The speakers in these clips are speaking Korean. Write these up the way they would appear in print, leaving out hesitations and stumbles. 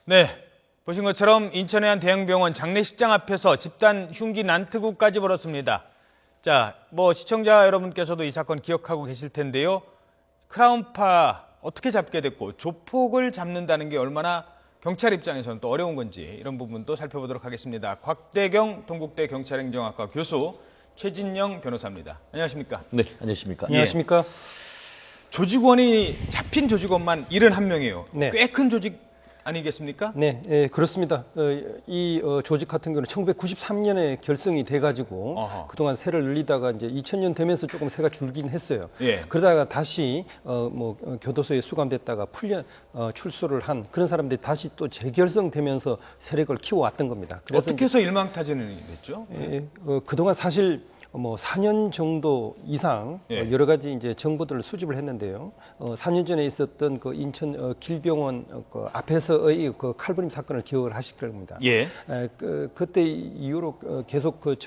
네, 보신 것처럼 인천의 한 대형병원 장례식장 앞에서 집단 흉기 난투극까지 벌었습니다. 자, 시청자 여러분께서도 이 사건 기억하고 계실 텐데요. 크라운파 어떻게 잡게 됐고 조폭을 잡는다는 게 얼마나 경찰 입장에서는 또 어려운 건지 이런 부분도 살펴보도록 하겠습니다. 곽대경 동국대 경찰행정학과 교수 최진영 변호사입니다. 안녕하십니까? 네, 안녕하십니까? 안녕하십니까? 조직원이 잡힌 조직원만 71명이에요. 네. 꽤 큰 조직 아니겠습니까? 네, 그렇습니다. 이 조직 같은 경우는 1993년에 결성이 돼가지고 어허. 그동안 세를 늘리다가 이제 2000년 되면서 조금 세가 줄긴 했어요. 예. 그러다가 다시 교도소에 수감됐다가 출소를 한 그런 사람들이 다시 또 재결성되면서 세력을 키워왔던 겁니다. 그래서 어떻게 해서 일망타진을 됐죠? 그동안 사실 4년 정도 이상 예. 여러 가지 이제 정보들을 수집을 했는데요. 4년 전에 있었던 그 인천 길병원 그 앞에서의 그 칼부림 사건을 기억을 하실 겁니다. 예. 그때 이후로 계속 그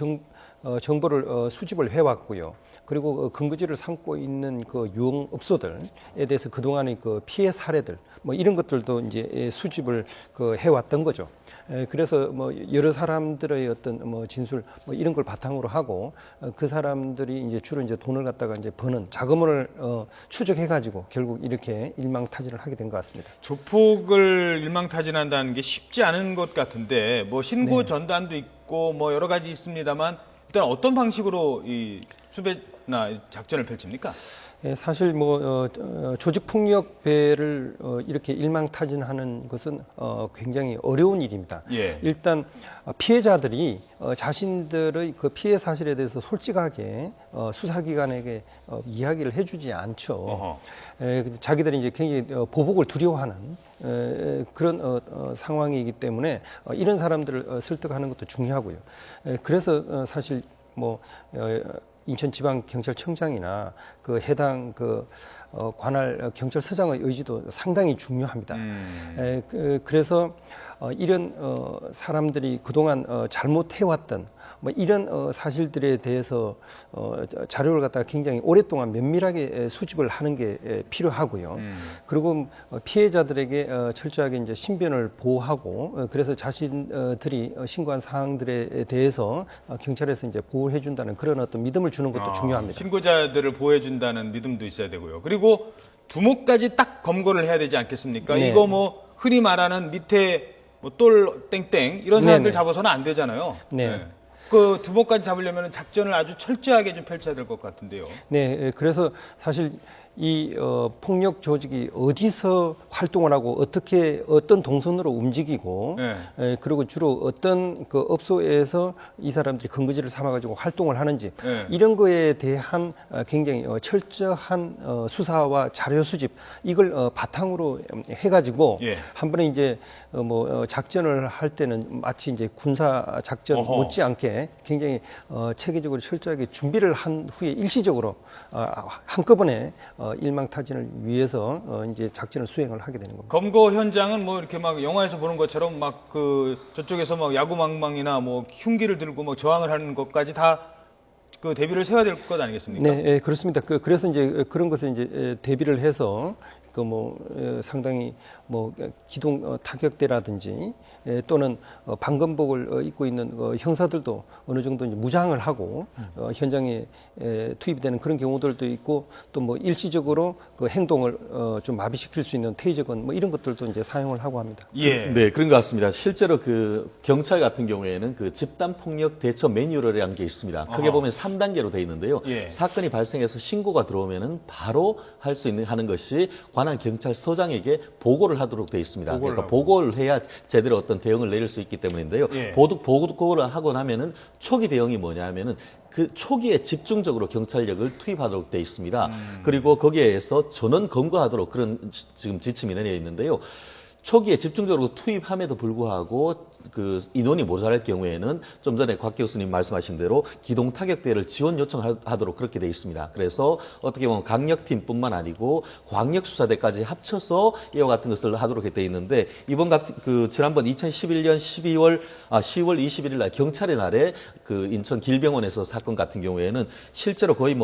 정보를 수집을 해왔고요. 그리고 근거지를 삼고 있는 그 유흥업소들에 대해서 그동안의 그 피해 사례들 이런 것들도 이제 수집을 해왔던 거죠. 그래서 여러 사람들의 어떤 진술 이런 걸 바탕으로 하고 그 사람들이 이제 주로 이제 돈을 갖다가 이제 버는 자금을 추적해가지고 결국 이렇게 일망타진을 하게 된 것 같습니다. 조폭을 일망타진한다는 게 쉽지 않은 것 같은데 신고 네. 전단도 있고 여러 가지 있습니다만 일단 어떤 방식으로 이 수배나 작전을 펼칩니까? 사실 조직 폭력배를 이렇게 일망타진하는 것은 굉장히 어려운 일입니다. 예. 일단 피해자들이 자신들의 그 피해 사실에 대해서 솔직하게 수사기관에게 이야기를 해주지 않죠. 자기들이 이제 굉장히 보복을 두려워하는 그런 상황이기 때문에 이런 사람들을 설득하는 것도 중요하고요. 그래서 사실 인천지방경찰청장이나 그 해당 관할 경찰서장의 의지도 상당히 중요합니다. 그래서 이런 사람들이 그동안 잘못해왔던 이런 사실들에 대해서 자료를 갖다가 굉장히 오랫동안 면밀하게 수집을 하는 게 필요하고요. 그리고 피해자들에게 철저하게 이제 신변을 보호하고 그래서 자신들이 신고한 사항들에 대해서 경찰에서 이제 보호해 준다는 그런 어떤 믿음을 주는 것도 중요합니다. 신고자들을 보호해 준다는 믿음도 있어야 되고요. 그리고 두목까지 딱 검거를 해야 되지 않겠습니까? 네. 이거 흔히 말하는 밑에 똘 땡땡 이런 사람들 네네. 잡아서는 안 되잖아요. 네. 그 두목까지 잡으려면 작전을 아주 철저하게 좀 펼쳐야 될 것 같은데요. 네, 그래서 사실 이 폭력 조직이 어디서 활동을 하고 어떤 동선으로 움직이고 그리고 주로 어떤 그 업소에서 이 사람들이 근거지를 삼아가지고 활동을 하는지 이런 거에 대한 굉장히 철저한 수사와 자료 수집 이걸 바탕으로 해가지고 한 번에 이제 작전을 할 때는 마치 이제 군사 작전 못지않게 굉장히 체계적으로 철저하게 준비를 한 후에 일시적으로 한꺼번에 일망타진을 위해서 이제 작전을 수행을 하게 되는 겁니다. 검거 현장은 이렇게 영화에서 보는 것처럼 저쪽에서 야구망망이나 흉기를 들고 저항을 하는 것까지 다 그 대비를 세워야 될 것 아니겠습니까? 네, 그렇습니다. 그래서 이제 그런 것을 이제 대비를 해서 상당히 기동 타격대라든지 또는 방검복을 입고 있는 형사들도 어느 정도 이제 무장을 하고 현장에 투입이 되는 그런 경우들도 있고 또 일시적으로 그 행동을 좀 마비시킬 수 있는 테이저건 이런 것들도 이제 사용을 하고 합니다. 예. 네, 그런 것 같습니다. 실제로 그 경찰 같은 경우에는 그 집단 폭력 대처 매뉴얼이라는 게 있습니다. 크게 보면 3단계로 되어 있는데요. 사건이 발생해서 신고가 들어오면은 바로 할 수 있는 하는 것이 관할 경찰서장에게 보고를 하도록 되어 있습니다. 그러니까 보고를 해야 제대로 어떤 대응을 내릴 수 있기 때문인데요. 보고를 하고 나면은 초기 대응이 뭐냐면은 그 초기에 집중적으로 경찰력을 투입하도록 되어 있습니다. 그리고 거기에서 전원 검거하도록 그런 지금 지침이 내려 있는데요. 초기에 집중적으로 투입함에도 불구하고 그 인원이 모자랄 경우에는 좀 전에 곽 교수님 말씀하신 대로 기동 타격대를 지원 요청하도록 그렇게 돼 있습니다. 그래서 어떻게 보면 강력팀뿐만 아니고 광역수사대까지 합쳐서 이와 같은 것을 하도록 돼 있는데 이번 같은 지난번 2011년 10월 21일 날 경찰의 날에 그 인천 길병원에서 사건 같은 경우에는 실제로 거의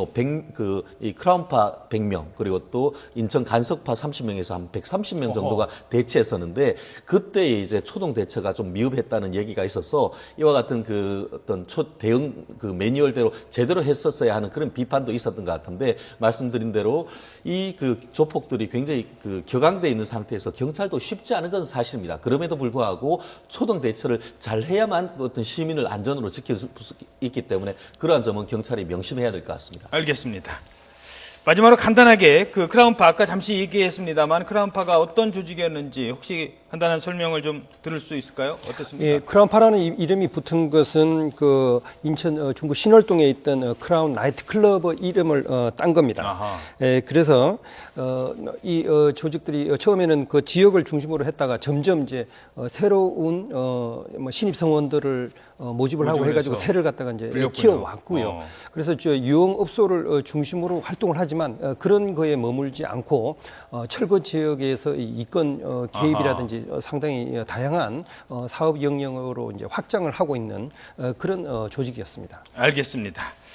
이 크라운파 100명 그리고 또 인천 간석파 30명에서 한 130명 정도가 대체해서 됐었는데 그때 이제 초동 대처가 좀 미흡했다는 얘기가 있어서 이와 같은 그 어떤 대응 그 매뉴얼대로 제대로 했었어야 하는 그런 비판도 있었던 것 같은데 말씀드린 대로 이 그 조폭들이 굉장히 그 격앙돼 있는 상태에서 경찰도 쉽지 않은 건 사실입니다. 그럼에도 불구하고 초동 대처를 잘 해야만 어떤 시민을 안전으로 지킬 수 있기 때문에 그러한 점은 경찰이 명심해야 될 것 같습니다. 알겠습니다. 마지막으로 간단하게 그 크라운파 아까 잠시 얘기했습니다만 크라운파가 어떤 조직이었는지 혹시 간단한 설명을 좀 들을 수 있을까요? 어떻습니까? 예, 크라운파라는 이름이 붙은 것은 그 인천 중구 신월동에 있던 크라운 나이트클럽 이름을 딴 겁니다. 아하. 예, 그래서 이 조직들이 처음에는 그 지역을 중심으로 했다가 점점 이제 새로운 뭐 신입 성원들을 모집을 하고 해가지고 새를 갖다가 이제 불렸군요. 키워왔고요. 그래서 저 유흥업소를 중심으로 활동을 하지만 그런 거에 머물지 않고 철거 지역에서 이권 개입이라든지 상당히 다양한 사업 영역으로 이제 확장을 하고 있는 그런 조직이었습니다. 알겠습니다.